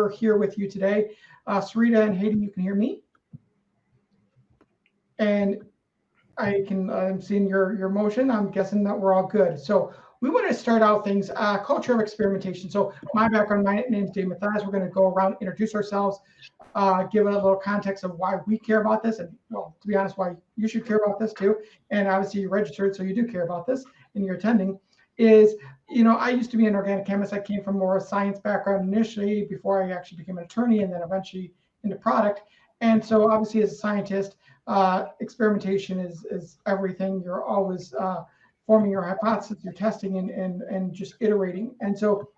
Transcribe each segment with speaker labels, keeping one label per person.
Speaker 1: we're here with you today. Sarita and Haydee, you can hear me? And I'm seeing your motion. I'm guessing that we're all good. So we want to start out things, culture of experimentation. So my background, my name is Dave Mathias. We're going to go around, introduce ourselves, give it a little context of why we care about this. And well, to be honest, why you should care about this too. And obviously you registered, so you do care about this and you're attending. Is, I used to be an organic chemist. I came from more a science background initially before I actually became an attorney and then eventually into product. And so obviously as a scientist, experimentation is everything. You're always forming your hypothesis, you're testing and just iterating. And so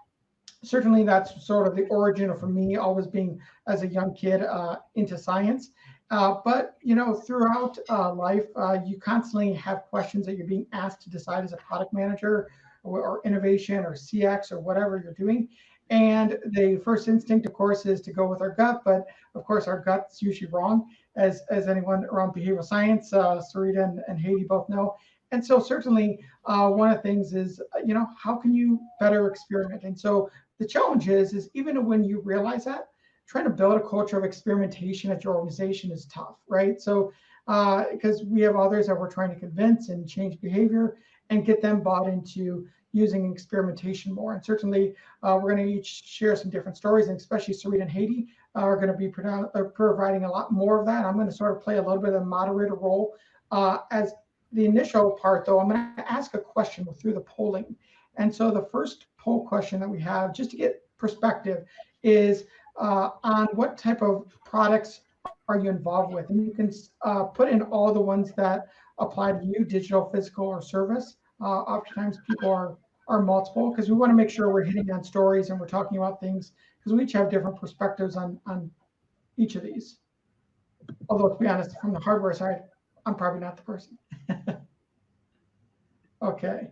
Speaker 1: certainly that's sort of the origin for me always being as a young kid into science. But throughout life, you constantly have questions that you're being asked to decide as a product manager or innovation or CX or whatever you're doing. And the first instinct, of course, is to go with our gut. But of course, our gut's usually wrong, as anyone around behavioral science, Sarita and Haydee both know. And so certainly one of the things is, how can you better experiment? And so the challenge is even when you realize that, trying to build a culture of experimentation at your organization is tough, right? So because we have others that we're trying to convince and change behavior and get them bought into using experimentation more. And certainly we're going to each share some different stories, and especially Sarita and Haydee are going to be providing a lot more of that. I'm going to sort of play a little bit of a moderator role. As the initial part, though, I'm going to ask a question through the polling. And so the first poll question that we have, just to get perspective, is on what type of products are you involved with? And you can put in all the ones that apply to you, digital, physical, or service. Oftentimes people are multiple, because we want to make sure we're hitting on stories and we're talking about things, because we each have different perspectives on each of these. Although, to be honest, from the hardware side, I'm probably not the person. Okay,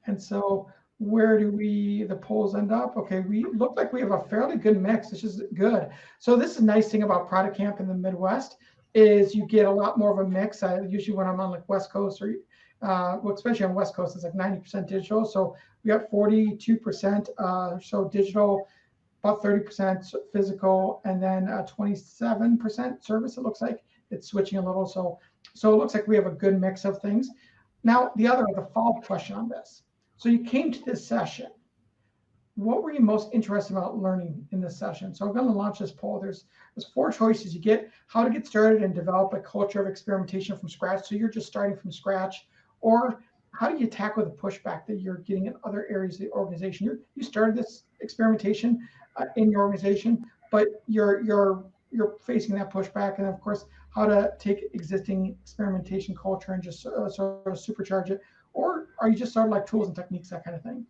Speaker 1: and so where do the polls end up? Okay, we look like we have a fairly good mix. This is good. So this is a nice thing about ProductCamp in the Midwest is you get a lot more of a mix. Usually when I'm on like West Coast or well, especially on West Coast, it's like 90% digital. So we got 42% so digital, about 30% physical, and then 27% service. It looks like it's switching a little. So it looks like we have a good mix of things. Now, the follow-up question on this. So you came to this session. What were you most interested about learning in this session? So I'm going to launch this poll. There's 4 choices. You get how to get started and develop a culture of experimentation from scratch. So you're just starting from scratch. Or how do you tackle the pushback that you're getting in other areas of the organization? You started this experimentation in your organization, but you're facing that pushback. And of course, how to take existing experimentation culture and just sort of supercharge it. Or are you just sort of like tools and techniques, that kind of thing?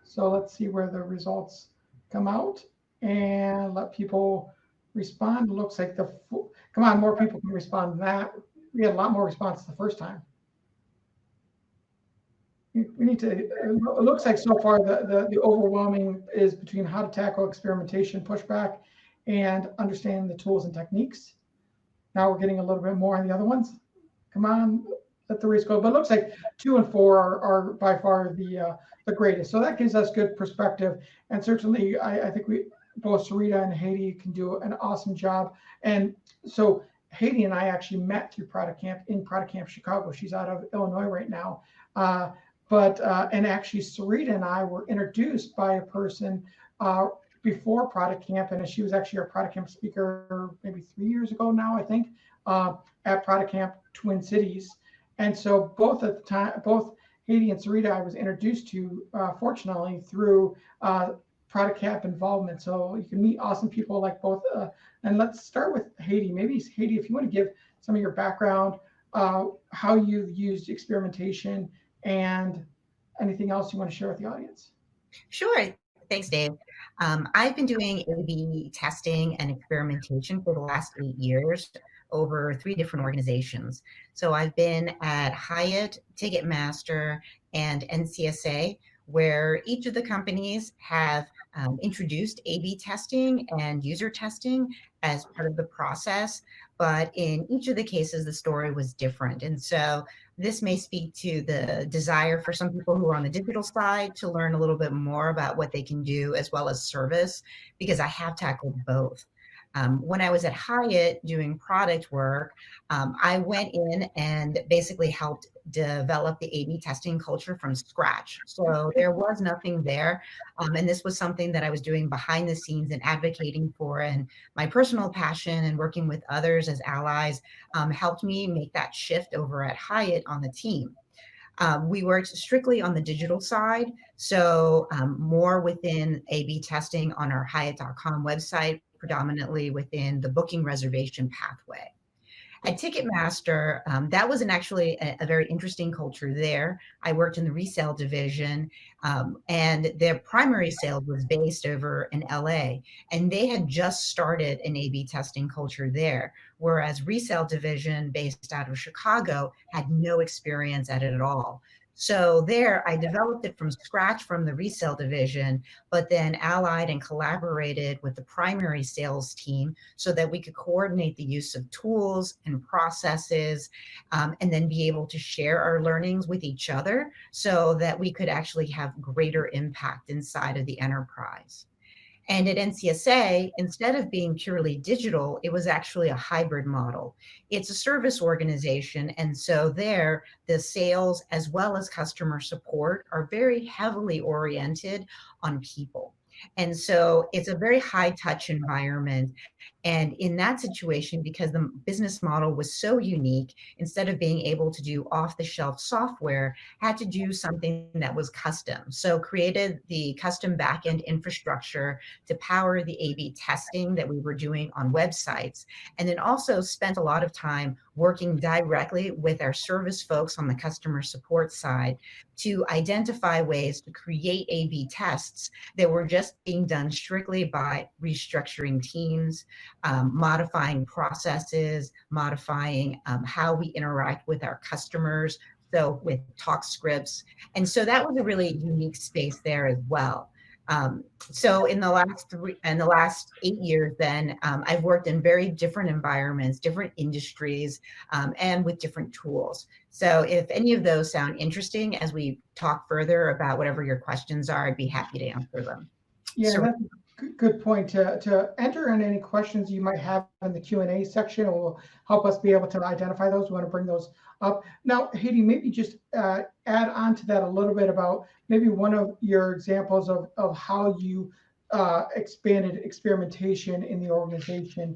Speaker 1: So let's see where the results come out and let people respond. It looks like come on, more people can respond than that. We had a lot more responses the first time. We need to, it looks like so far the overwhelming is between how to tackle experimentation pushback and understanding the tools and techniques. Now we're getting a little bit more on the other ones. Come on, let the race go. But it looks like 2 and 4 are by far the greatest. So that gives us good perspective. And certainly I think both Sarita and Haydee can do an awesome job. And so Haydee and I actually met through ProductCamp in ProductCamp Chicago. She's out of Illinois right now. And actually Sarita and I were introduced by a person before ProductCamp, and she was actually our ProductCamp speaker maybe 3 years ago now, I think, at ProductCamp Twin Cities. And so both at the time, both Haydee and Sarita I was introduced to, fortunately, through ProductCamp involvement. So you can meet awesome people like both. And let's start with Haydee. Maybe Haydee, if you want to give some of your background, how you've used experimentation, and anything else you want to share with the audience.
Speaker 2: Sure. Thanks, Dave. I've been doing A/B testing and experimentation for the last 8 years over 3 different organizations. So I've been at Hyatt, Ticketmaster, and NCSA, where each of the companies have introduced A/B testing and user testing as part of the process. But in each of the cases, the story was different. And so this may speak to the desire for some people who are on the digital side to learn a little bit more about what they can do as well as service, because I have tackled both. When I was at Hyatt doing product work, I went in and basically helped develop the A/B testing culture from scratch. So there was nothing there. And this was something that I was doing behind the scenes and advocating for. And my personal passion and working with others as allies helped me make that shift over at Hyatt on the team. We worked strictly on the digital side, so more within A/B testing on our Hyatt.com website, predominantly within the booking reservation pathway. At Ticketmaster, that was actually a very interesting culture there. I worked in the resale division, and their primary sales was based over in LA, and they had just started an A/B testing culture there, whereas resale division based out of Chicago had no experience at it at all. So there, I developed it from scratch from the resale division, but then allied and collaborated with the primary sales team so that we could coordinate the use of tools and processes, and then be able to share our learnings with each other so that we could actually have greater impact inside of the enterprise. And at NCSA, instead of being purely digital, it was actually a hybrid model. It's a service organization. And so there, the sales as well as customer support are very heavily oriented on people. And so it's a very high touch environment. And in that situation, because the business model was so unique, instead of being able to do off the shelf software, had to do something that was custom. So created the custom backend infrastructure to power the A/B testing that we were doing on websites. And then also spent a lot of time working directly with our service folks on the customer support side to identify ways to create A/B tests that were just being done strictly by restructuring teams, modifying processes, modifying how we interact with our customers, so with talk scripts. And so that was a really unique space there as well. So in the last 8 years, then I've worked in very different environments, different industries, and with different tools. So if any of those sound interesting as we talk further about whatever your questions are, I'd be happy to answer them.
Speaker 1: Yeah,
Speaker 2: So,
Speaker 1: that's a good point to enter in any questions you might have in the Q&A section. It will help us be able to identify those. We want to bring those up. Now, Haydee, maybe just add on to that a little bit about maybe one of your examples of how you expanded experimentation in the organization.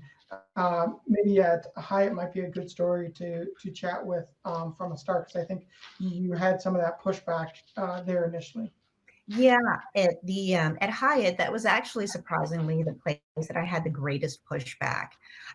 Speaker 1: Maybe at Hyatt might be a good story to chat with from a start, because I think you had some of that pushback there initially.
Speaker 2: yeah, at Hyatt, that was actually surprisingly the place that I had the greatest pushback.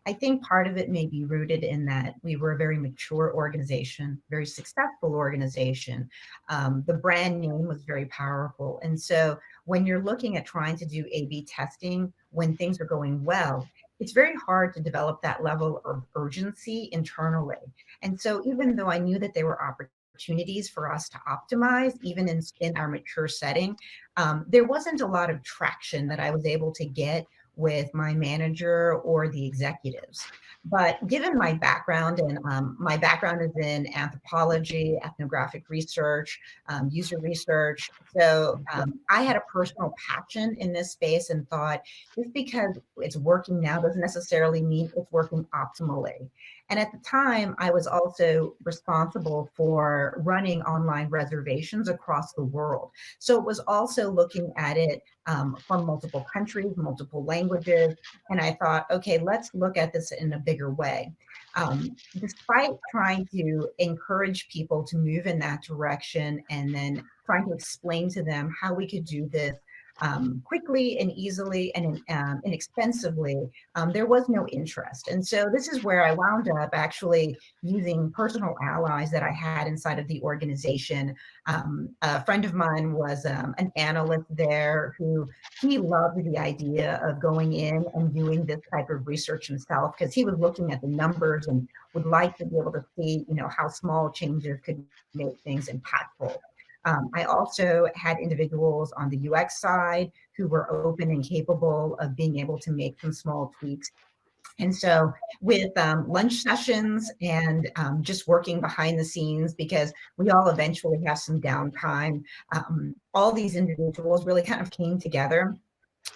Speaker 2: I think part of it may be rooted in that we were a very mature organization, very successful organization. The brand name was very powerful. And so when you're looking at trying to do A/B testing when things are going well, it's very hard to develop that level of urgency internally. And so even though I knew that there were opportunities for us to optimize, even in our mature setting, there wasn't a lot of traction that I was able to get with my manager or the executives. But given my background, and my background is in anthropology, ethnographic research, user research, so I had a personal passion in this space and thought just because it's working now doesn't necessarily mean it's working optimally. And at the time, I was also responsible for running online reservations across the world. So it was also looking at it from multiple countries, multiple languages. And I thought, okay, let's look at this in a bigger way. Despite trying to encourage people to move in that direction and then trying to explain to them how we could do this quickly and easily and inexpensively, there was no interest. And so this is where I wound up actually using personal allies that I had inside of the organization. A friend of mine was an analyst there who he loved the idea of going in and doing this type of research himself because he was looking at the numbers and would like to be able to see, how small changes could make things impactful. I also had individuals on the UX side who were open and capable of being able to make some small tweaks. And so with lunch sessions and just working behind the scenes, because we all eventually have some downtime, all these individuals really kind of came together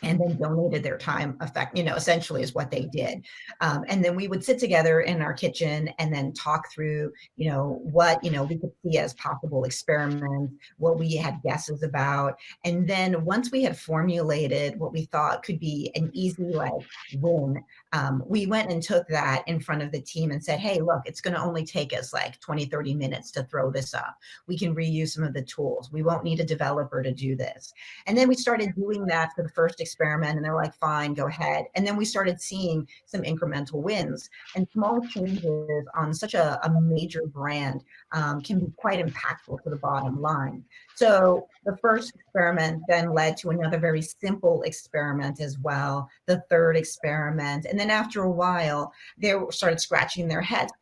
Speaker 2: and then donated their time essentially is what they did. And then we would sit together in our kitchen and then talk through, what, we could see as possible experiments, what we had guesses about. And then once we had formulated what we thought could be an easy win, we went and took that in front of the team and said, hey, look, it's going to only take us 20, 30 minutes to throw this up. We can reuse some of the tools. We won't need a developer to do this. And then we started doing that for the first experiment, and they're like, fine, go ahead. And then we started seeing some incremental wins, and small changes on such a major brand can be quite impactful to the bottom line. So the first experiment then led to another very simple experiment as well, the third experiment. And then after a while, they started scratching their heads.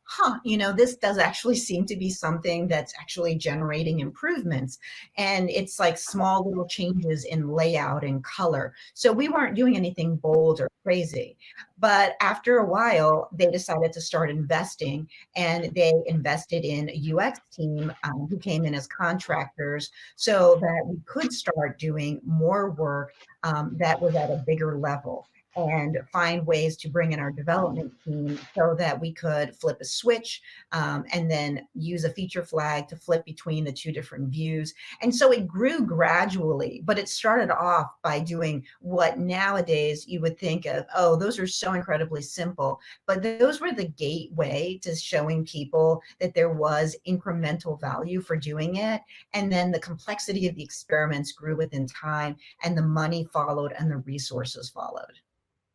Speaker 2: This does actually seem to be something that's actually generating improvements. And it's like small little changes in layout and color. So we weren't doing anything bold or crazy. But after a while, they decided to start investing, and they invested in a UX team who came in as contractors so that we could start doing more work that was at a bigger level, and find ways to bring in our development team so that we could flip a switch and then use a feature flag to flip between the two different views. And so it grew gradually, but it started off by doing what nowadays you would think of, oh, those are so incredibly simple. But those were the gateway to showing people that there was incremental value for doing it. And then the complexity of the experiments grew within time, and the money followed and the resources followed.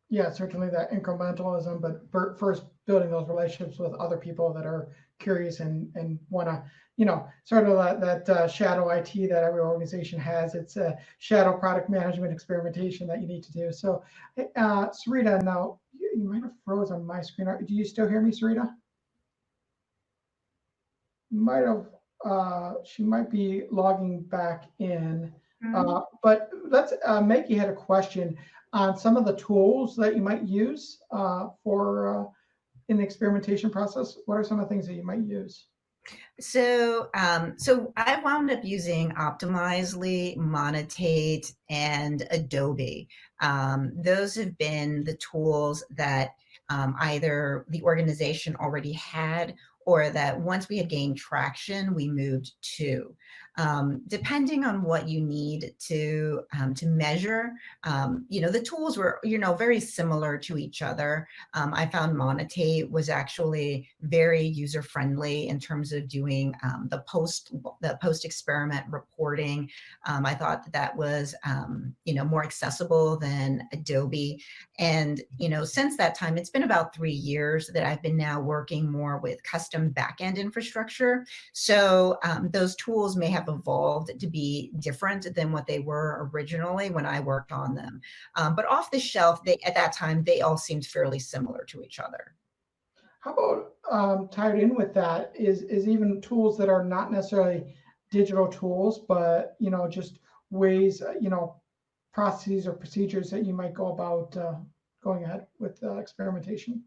Speaker 1: Yeah, certainly that incrementalism, but first building those relationships with other people that are curious and want to, sort of that shadow IT that every organization has. It's a shadow product management experimentation that you need to do. So, Sarita, now you might have froze on my screen. Do you still hear me, Sarita? Might have. She might be logging back in. But let's. Maggie had a question on some of the tools that you might use for in the experimentation process. What are some of the things that you might use?
Speaker 2: So I wound up using Optimizely, Monotate, and Adobe. Those have been the tools that either the organization already had, or that once we had gained traction, we moved to. Depending on what you need to measure, the tools were, very similar to each other. I found Monotate was actually very user-friendly in terms of doing the post-experiment reporting. I thought that was, more accessible than Adobe. And, since that time, it's been about 3 years that I've been now working more with custom backend infrastructure. So those tools may have evolved to be different than what they were originally when I worked on them. But off the shelf, at that time, they all seemed fairly similar to each other.
Speaker 1: How about tied in with that is even tools that are not necessarily digital tools, but just ways, processes or procedures that you might go about going ahead with experimentation?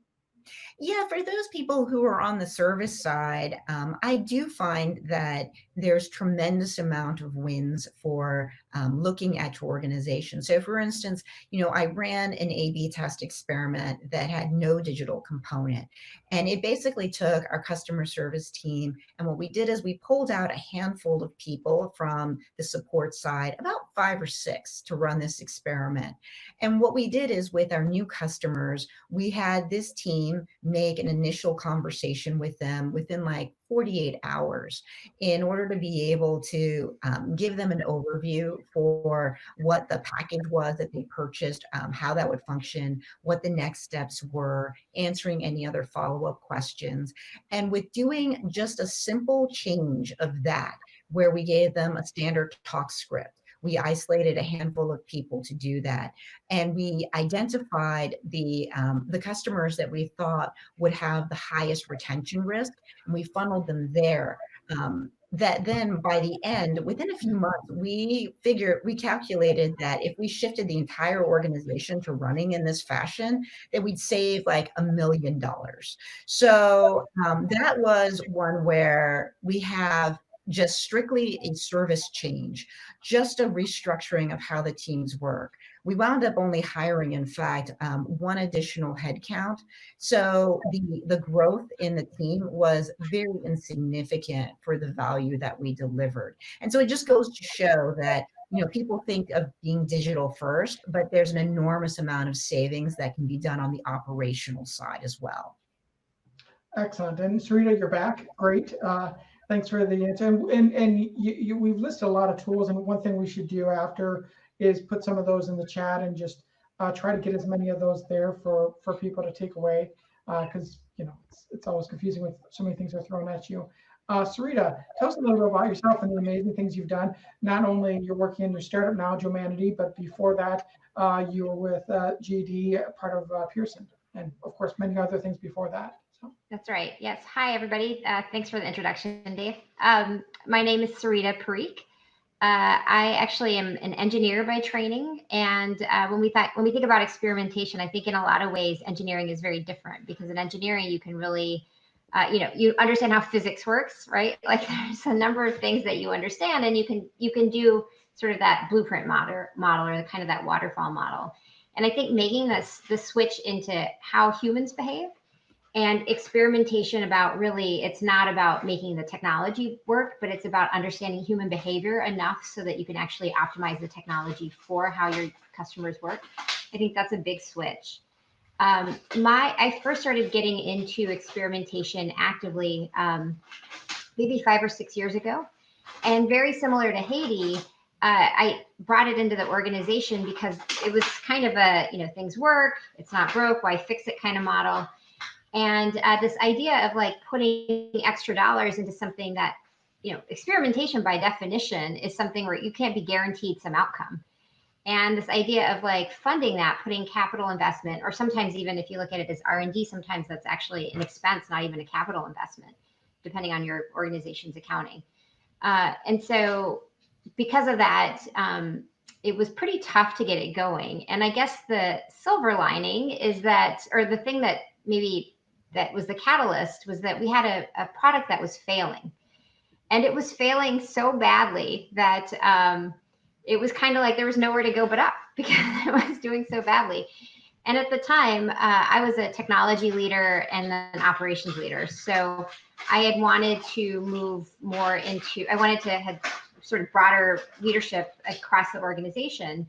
Speaker 2: Yeah, for those people who are on the service side, I do find that there's tremendous amount of wins for looking at your organization. So for instance, I ran an A/B test experiment that had no digital component. And it basically took our customer service team, and what we did is we pulled out a handful of people from the support side, about 5 or 6, to run this experiment. And what we did is with our new customers, we had this team make an initial conversation with them within 48 hours in order to be able to give them an overview for what the package was that they purchased, how that would function, what the next steps were, answering any other follow-up questions. And with doing just a simple change of that, where we gave them a standard talk script, we isolated a handful of people to do that. And we identified the customers that we thought would have the highest retention risk, and we funneled them there. that then by the end, within a few months, we calculated that if we shifted the entire organization to running in this fashion, that we'd save like $1 million. So that was one where we have just strictly a service change, just a restructuring of how the teams work. We wound up only hiring, in fact, one additional headcount. So the growth in the team was very insignificant for the value that we delivered. And so it just goes to show that, you know, people think of being digital first, but there's an enormous amount of savings that can be done on the operational side as well.
Speaker 1: Excellent. And Sarita, you're back. Great. Thanks for the answer. And we've listed a lot of tools. And one thing we should do after is put some of those in the chat and just try to get as many of those there for people to take away, because you know it's always confusing with so many things are thrown at you. Sarita, tell us a little bit about yourself and the amazing things you've done. Not only you're working in your startup now, Humanity, but before that, you were with GD, part of Pearson, and of course many other things before that. So.
Speaker 3: That's right. Yes. Hi, everybody. Thanks for the introduction, Dave. My name is Sarita Parikh. I actually am an engineer by training, and when we think about experimentation, I think in a lot of ways engineering is very different, because in engineering you can really, you understand how physics works, right? Like there's a number of things that you understand, and you can do sort of that blueprint model or kind of that waterfall model. And I think making the switch into how humans behave. And experimentation about really, it's not about making the technology work, but it's about understanding human behavior enough so that you can actually optimize the technology for how your customers work. I think that's a big switch. I first started getting into experimentation actively maybe 5 or 6 years ago. And very similar to Haydee, I brought it into the organization because it was kind of a, things work, it's not broke, why fix it kind of model. And this idea of like putting extra dollars into something that, experimentation by definition is something where you can't be guaranteed some outcome. And this idea of like funding that, putting capital investment, or sometimes even if you look at it as R&D, sometimes that's actually an expense, not even a capital investment, depending on your organization's accounting. And so because of that, it was pretty tough to get it going. And I guess the silver lining is that, or the thing that maybe that was the catalyst, was that we had a product that was failing. And it was failing so badly that it was kind of like there was nowhere to go but up, because it was doing so badly. And at the time, I was a technology leader and an operations leader. So I had wanted to move more into, I wanted to have sort of broader leadership across the organization.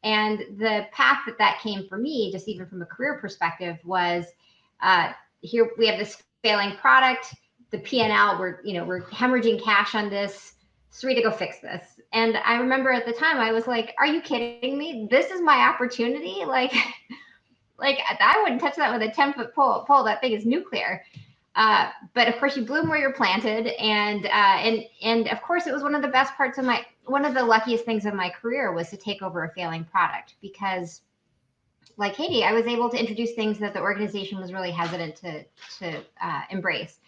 Speaker 3: And the path that came for me, just even from a career perspective, was here we have this failing product, the P&L, we're hemorrhaging cash on this. Sarita, go fix this. And I remember at the time I was like, are you kidding me? This is my opportunity. Like I wouldn't touch that with a 10-foot pole. That thing is nuclear. But of course you bloom where you're planted. And of course it was one of the best parts of one of the luckiest things of my career was to take over a failing product, because like Haydee, I was able to introduce things that the organization was really hesitant to embrace.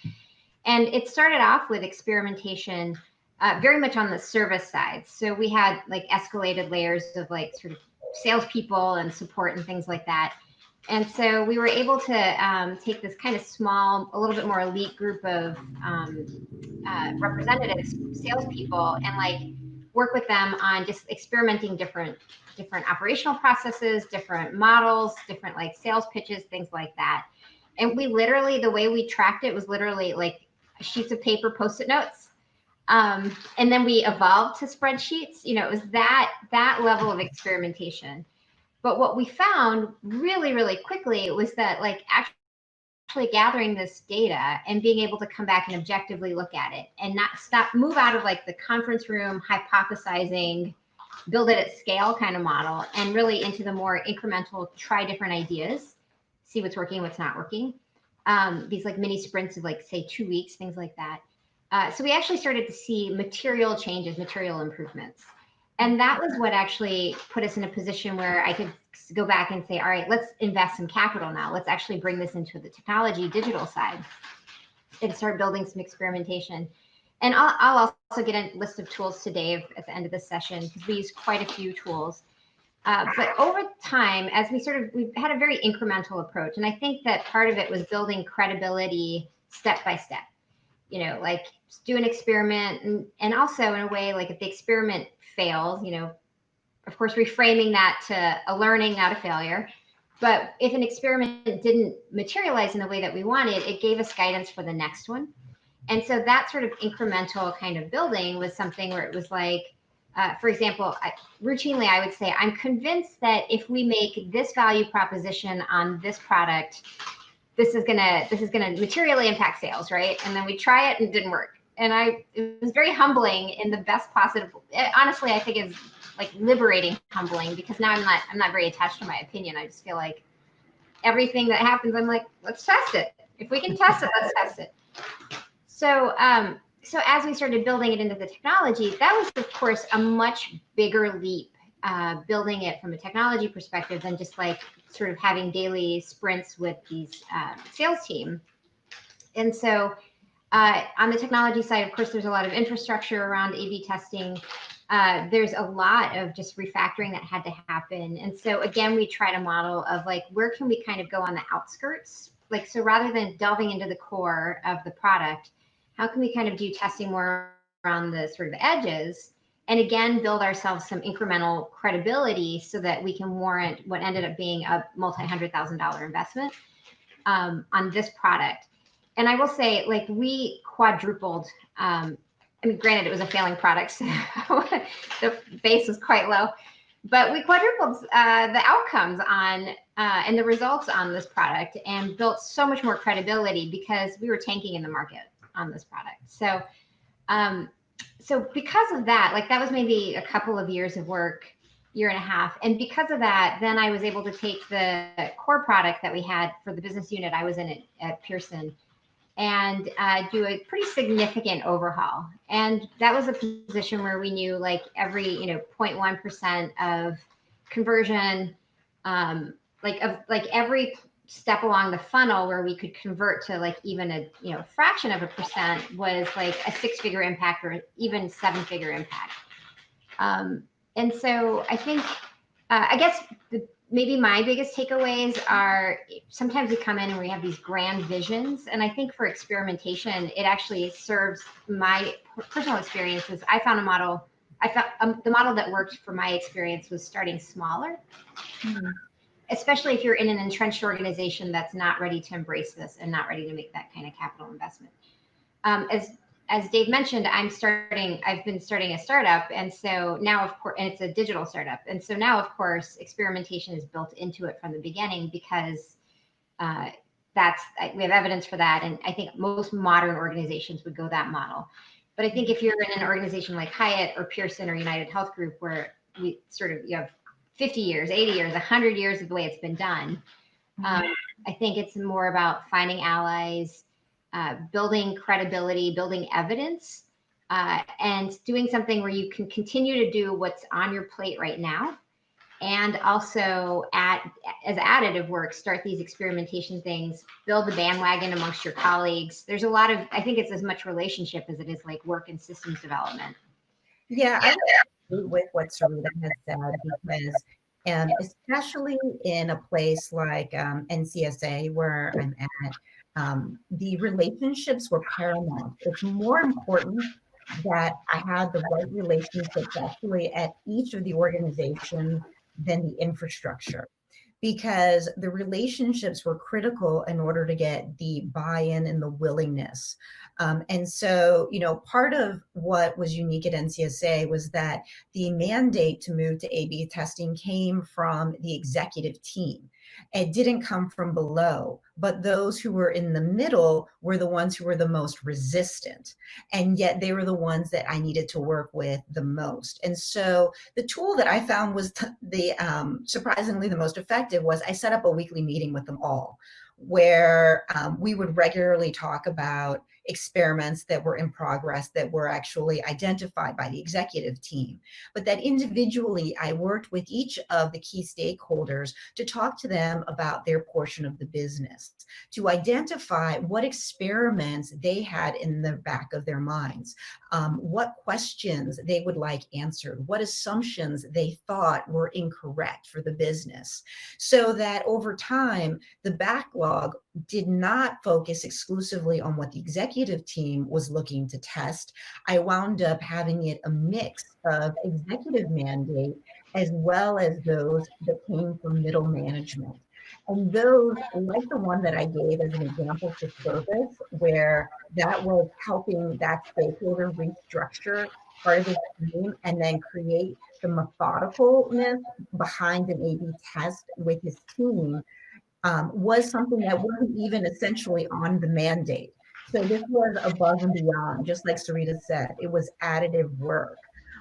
Speaker 3: And it started off with experimentation, very much on the service side. So we had like escalated layers of like sort of salespeople and support and things like that. And so we were able to take this kind of small, a little bit more elite group of representatives, salespeople, and like work with them on just experimenting different operational processes, different models, different like sales pitches, things like that. And we literally, the way we tracked it was literally like sheets of paper, Post-it notes. And then we evolved to spreadsheets. It was that level of experimentation. But what we found really, really quickly was that like actually gathering this data and being able to come back and objectively look at it and not move out of like the conference room hypothesizing, build it at scale kind of model, and really into the more incremental, try different ideas, see what's working, what's not working. These like mini sprints of like, say 2 weeks, things like that. So we actually started to see material changes, material improvements. And that was what actually put us in a position where I could go back and say, all right, let's invest some capital now. Let's actually bring this into the technology digital side and start building some experimentation. And I'll also get a list of tools to Dave at the end of the session because we use quite a few tools. But over time, as we've had a very incremental approach. And I think that part of it was building credibility step by step. You know, like do an experiment and also in a way, like if the experiment fails, you know, of course, reframing that to a learning, not a failure. But if an experiment didn't materialize in the way that we wanted, it gave us guidance for the next one. And so that sort of incremental kind of building was something where it was like, for example, routinely I would say, I'm convinced that if we make this value proposition on this product, this is gonna materially impact sales, right? And then we try it and it didn't work. And it was very humbling in the best possible. Honestly, I think it's like liberating, humbling, because now I'm not very attached to my opinion. I just feel like everything that happens, I'm like, let's test it. If we can test it, let's test it. So as we started building it into the technology, that was, of course, a much bigger leap, building it from a technology perspective than just like sort of having daily sprints with these sales team. And so on the technology side, of course, there's a lot of infrastructure around A/B testing. There's a lot of just refactoring that had to happen. And so again, we tried a model of like, where can we kind of go on the outskirts? Like, so rather than delving into the core of the product, how can we kind of do testing more around the sort of edges, and again, build ourselves some incremental credibility so that we can warrant what ended up being a multi-$100,000 investment on this product. And I will say, like, we quadrupled, I mean, granted, it was a failing product, so the base was quite low, but we quadrupled the outcomes on and the results on this product and built so much more credibility because we were tanking in the market on this product. So, so because of that, like that was maybe a couple of years of work, year and a half. And because of that, then I was able to take the core product that we had for the business unit I was in at Pearson and do a pretty significant overhaul. And that was a position where we knew like every, 0.1% of conversion, like every step along the funnel where we could convert to like even a fraction of a percent was like a 6-figure impact or even 7-figure impact. And so I think I guess maybe my biggest takeaways are sometimes we come in and we have these grand visions, and I think for experimentation it actually serves my personal experiences. I found a model. The model that worked for my experience was starting smaller. Mm-hmm. Especially if you're in an entrenched organization that's not ready to embrace this and not ready to make that kind of capital investment. As Dave mentioned, I've been starting a startup. And so now, of course, and it's a digital startup. And so now, of course, experimentation is built into it from the beginning because we have evidence for that. And I think most modern organizations would go that model. But I think if you're in an organization like Hyatt or Pearson or United Health Group, where you have 50 years, 80 years, 100 years of the way it's been done. I think it's more about finding allies, building credibility, building evidence, and doing something where you can continue to do what's on your plate right now. And also as additive work, start these experimentation things, build the bandwagon amongst your colleagues. There's a lot of, I think it's as much relationship as it is like work and systems development.
Speaker 2: Yeah, I agree with what Sarita has said because especially in a place like NCSA where I'm at, the relationships were paramount. It's more important that I had the right relationships actually at each of the organizations than the infrastructure, because the relationships were critical in order to get the buy-in and the willingness. And so, part of what was unique at NCSA was that the mandate to move to A/B testing came from the executive team. It didn't come from below, but those who were in the middle were the ones who were the most resistant. And yet they were the ones that I needed to work with the most. And so the tool that I found was surprisingly the most effective was I set up a weekly meeting with them all, where we would regularly talk about, experiments that were in progress that were actually identified by the executive team, but that individually I worked with each of the key stakeholders to talk to them about their portion of the business, to identify what experiments they had in the back of their minds, what questions they would like answered, what assumptions they thought were incorrect for the business, so that over time, the backlog did not focus exclusively on what the executive team was looking to test. I wound up having it a mix of executive mandate as well as those that came from middle management. And those, like the one that I gave as an example for service, where that was helping that stakeholder restructure part of his team and then create the methodicalness behind an A/B test with his team, was something that wasn't even essentially on the mandate. So this was above and beyond, just like Sarita said, it was additive work.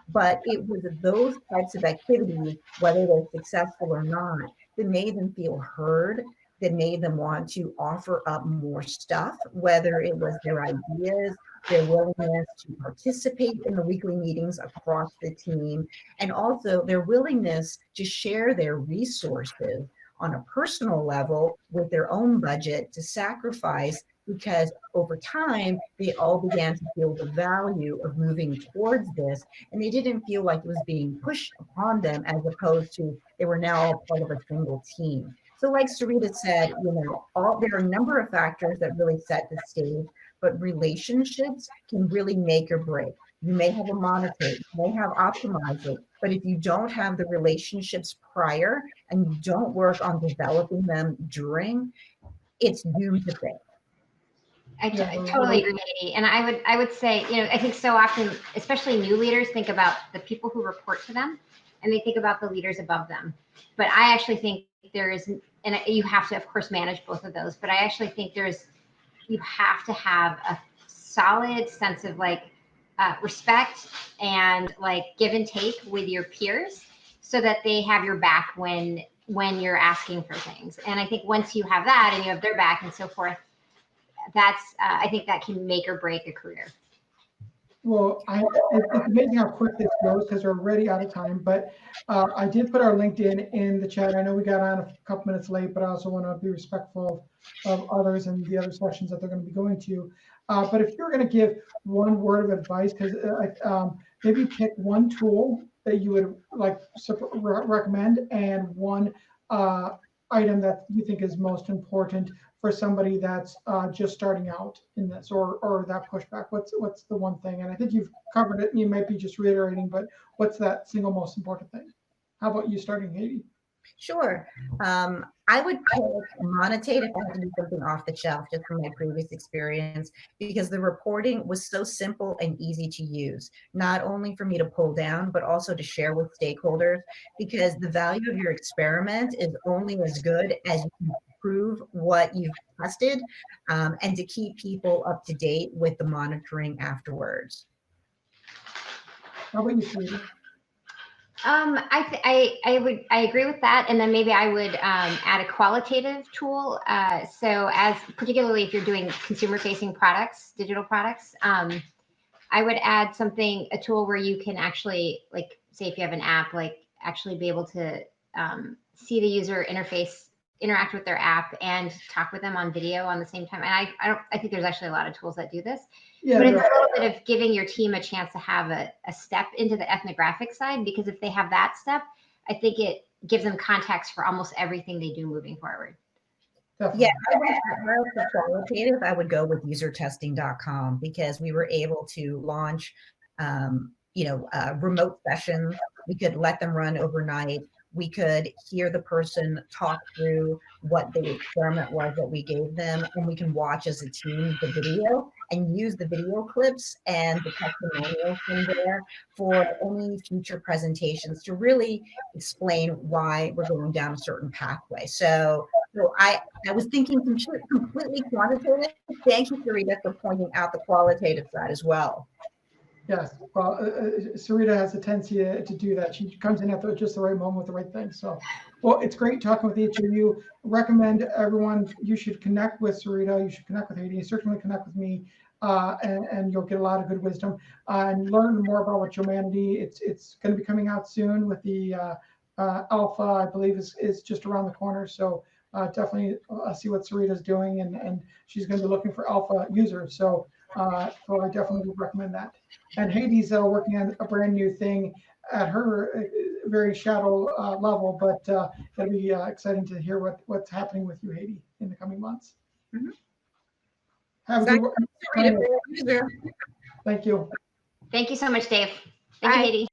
Speaker 2: But it was those types of activities, whether they're successful or not, that made them feel heard, that made them want to offer up more stuff, whether it was their ideas, their willingness to participate in the weekly meetings across the team, and also their willingness to share their resources on a personal level with their own budget to sacrifice, because over time they all began to feel the value of moving towards this, and they didn't feel like it was being pushed upon them, as opposed to they were now all part of a single team. So like Sarita said, there are a number of factors that really set the stage, but relationships can really make or break. You may have a monitor, you may have optimized it, but if you don't have the relationships prior and you don't work on developing them during, it's doomed to fail.
Speaker 3: I totally agree, Haydee. And I would say, I think so often, especially new leaders, think about the people who report to them, and they think about the leaders above them. But I actually think there is, and you have to, of course, manage both of those. But I actually think you have to have a solid sense of respect and give and take with your peers, so that they have your back when you're asking for things. And I think once you have that and you have their back and so forth, I think that can make or break a career.
Speaker 1: Well, it's amazing how quick this goes because we're already out of time, but I did put our LinkedIn in the chat. I know we got on a couple minutes late, but I also want to be respectful of others and the other sessions that they're going to be going to. But if you're going to give one word of advice, because maybe pick one tool that you would recommend, and one item that you think is most important for somebody that's just starting out in this, or that pushback. What's the one thing? And I think you've covered it, and you might be just reiterating, but what's that single most important thing? How about you starting, Haydee?
Speaker 2: Sure. I would pick Monotate if I had to do something off the shelf, just from my previous experience, because the reporting was so simple and easy to use, not only for me to pull down, but also to share with stakeholders, because the value of your experiment is only as good as you can prove what you've tested, and to keep people up to date with the monitoring afterwards.
Speaker 1: How about you, Sarita?
Speaker 3: I agree with that, and then maybe I would add a qualitative tool. So, as particularly if you're doing consumer-facing products, digital products, I would add a tool where you can actually, say if you have an app, actually be able to see the user interface, interact with their app, and talk with them on video on the same time. And I think there's actually a lot of tools that do this. Yeah, but it's a little bit of giving your team a chance to have a step into the ethnographic side, because if they have that step, I think it gives them context for almost everything they do moving forward.
Speaker 2: Yeah, for qualitative, I would go with usertesting.com, because we were able to launch, remote sessions. We could let them run overnight. We could hear the person talk through what the experiment was that we gave them, and we can watch as a team the video and use the video clips and the testimonials from there for any future presentations to really explain why we're going down a certain pathway. So I was thinking completely quantitative. Thank you, Sarita, for pointing out the qualitative side as well.
Speaker 1: Yes, well, Sarita has a tendency to do that. She comes in at just the right moment with the right thing. So, well, it's great talking with each of you. Recommend everyone, you should connect with Sarita, you should connect with Haydee, certainly connect with me. and you'll get a lot of good wisdom and learn more about what humanity. It's going to be coming out soon with the alpha, I believe, is just around the corner. So definitely see what Sarita's doing, and she's going to be looking for alpha users. So so I definitely would recommend that. And Haydee's working on a brand new thing at her very shadow level, but it'll be exciting to hear what's happening with you, Haydee, in the coming months.
Speaker 4: Mm-hmm.
Speaker 1: Have a good one. Thank you.
Speaker 3: Thank you so much, Dave. Thank you, Haydee.